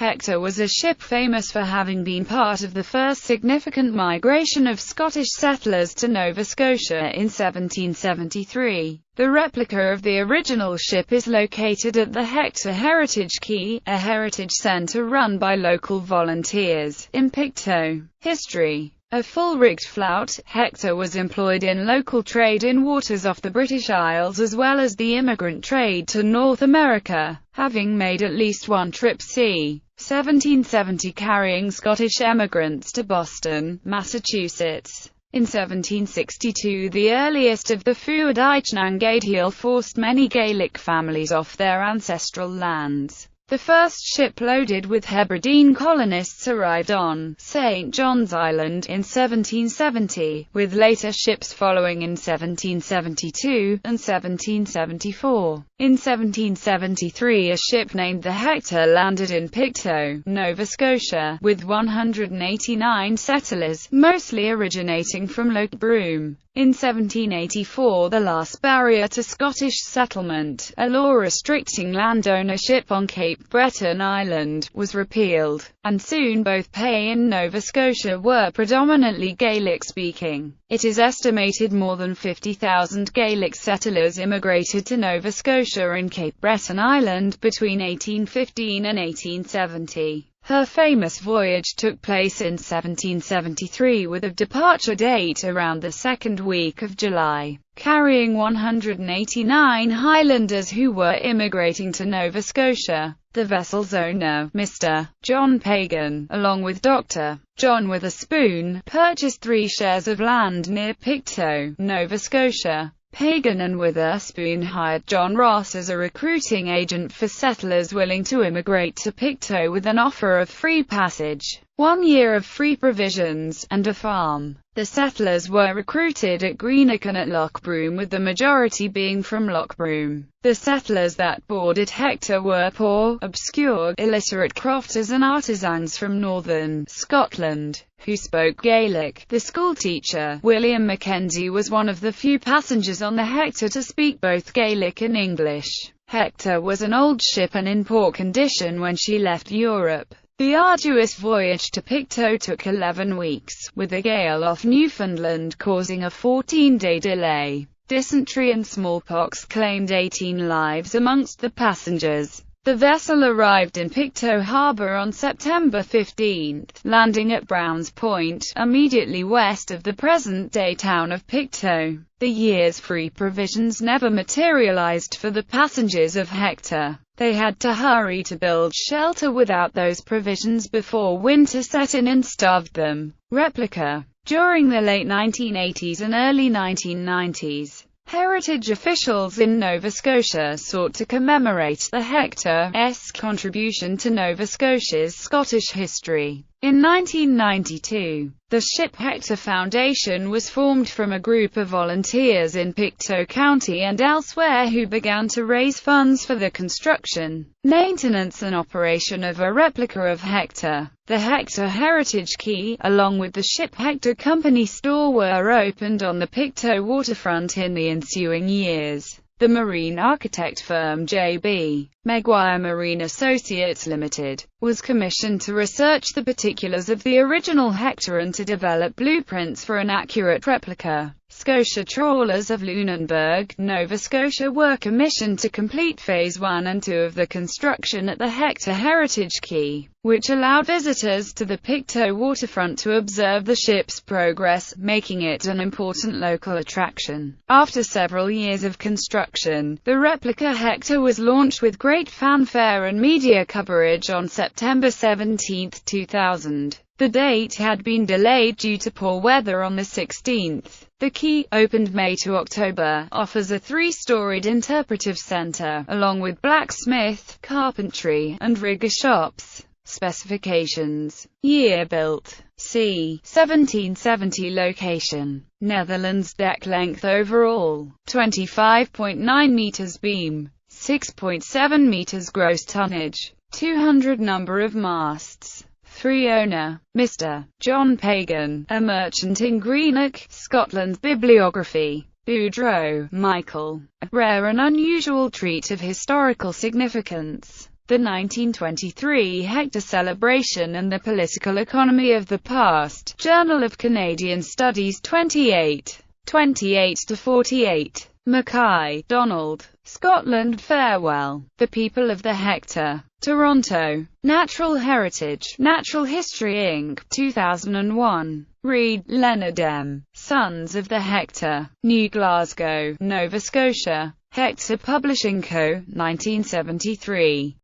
Hector was a ship famous for having been part of the first significant migration of Scottish settlers to Nova Scotia in 1773. The replica of the original ship is located at the Hector Heritage Quay, a heritage centre run by local volunteers, in Pictou. History. A full-rigged flout, Hector was employed in local trade in waters off the British Isles as well as the immigrant trade to North America, having made at least one trip c. 1770 carrying Scottish emigrants to Boston, Massachusetts. In 1762, the earliest of the Fuad Eichnangadiel forced many Gaelic families off their ancestral lands. The first ship loaded with Hebridean colonists arrived on St. John's Island in 1770, with later ships following in 1772 and 1774. In 1773, a ship named the Hector landed in Pictou, Nova Scotia, with 189 settlers, mostly originating from Loch Broom. In 1784, the last barrier to Scottish settlement, a law restricting land ownership on Cape Breton Island, was repealed, and soon both Pay and Nova Scotia were predominantly Gaelic-speaking. It is estimated more than 50,000 Gaelic settlers immigrated to Nova Scotia and Cape Breton Island between 1815 and 1870. Her famous voyage took place in 1773 with a departure date around the second week of July, carrying 189 Highlanders who were immigrating to Nova Scotia. The vessel's owner, Mr. John Pagan, along with Dr. John Witherspoon, purchased 3 shares of land near Pictou, Nova Scotia. Pagan and Witherspoon hired John Ross as a recruiting agent for settlers willing to immigrate to Pictou with an offer of free passage, 1 year of free provisions, and a farm. The settlers were recruited at Greenock and at Loch Broom, with the majority being from Loch Broom. The settlers that boarded Hector were poor, obscure, illiterate crofters and artisans from northern Scotland, who spoke Gaelic. The schoolteacher, William Mackenzie, was one of the few passengers on the Hector to speak both Gaelic and English. Hector was an old ship and in poor condition when she left Europe. The arduous voyage to Pictou took 11 weeks, with a gale off Newfoundland causing a 14-day delay. Dysentery and smallpox claimed 18 lives amongst the passengers. The vessel arrived in Pictou Harbour on September 15, landing at Browns Point, immediately west of the present-day town of Pictou. The year's free provisions never materialized for the passengers of Hector. They had to hurry to build shelter without those provisions before winter set in and starved them. Replica. During the late 1980s and early 1990s, heritage officials in Nova Scotia sought to commemorate the Hector's contribution to Nova Scotia's Scottish history. In 1992, the Ship Hector Foundation was formed from a group of volunteers in Pictou County and elsewhere who began to raise funds for the construction, maintenance and operation of a replica of Hector. The Hector Heritage Quay, along with the Ship Hector Company store, were opened on the Pictou waterfront in the ensuing years. The marine architect firm J.B. Maguire Marine Associates Limited was commissioned to research the particulars of the original Hector and to develop blueprints for an accurate replica. Scotia trawlers of Lunenburg, Nova Scotia were commissioned to complete Phase 1 and 2 of the construction at the Hector Heritage Quay, which allowed visitors to the Pictou waterfront to observe the ship's progress, making it an important local attraction. After several years of construction, the replica Hector was launched with great fanfare and media coverage on September 17, 2000. The date had been delayed due to poor weather on the 16th. The quay, opened May to October, offers a 3-storied interpretive center, along with blacksmith, carpentry, and rigger shops. Specifications. Year built. C. 1770 Location. Netherlands. Deck length overall. 25.9 meters beam. 6.7 meters gross tonnage. 200 number of masts. 3 Owner, Mr. John Pagan, a merchant in Greenock, Scotland. Bibliography. Boudreau, Michael. A rare and unusual treat of historical significance. The 1923 Hector Celebration and the Political Economy of the Past. Journal of Canadian Studies 28. 28-48. Mackay, Donald. Scotland Farewell. The People of the Hector. Toronto. Natural Heritage. Natural History Inc. 2001. Reed, Leonard M. Sons of the Hector. New Glasgow, Nova Scotia. Hector Publishing Co., 1973.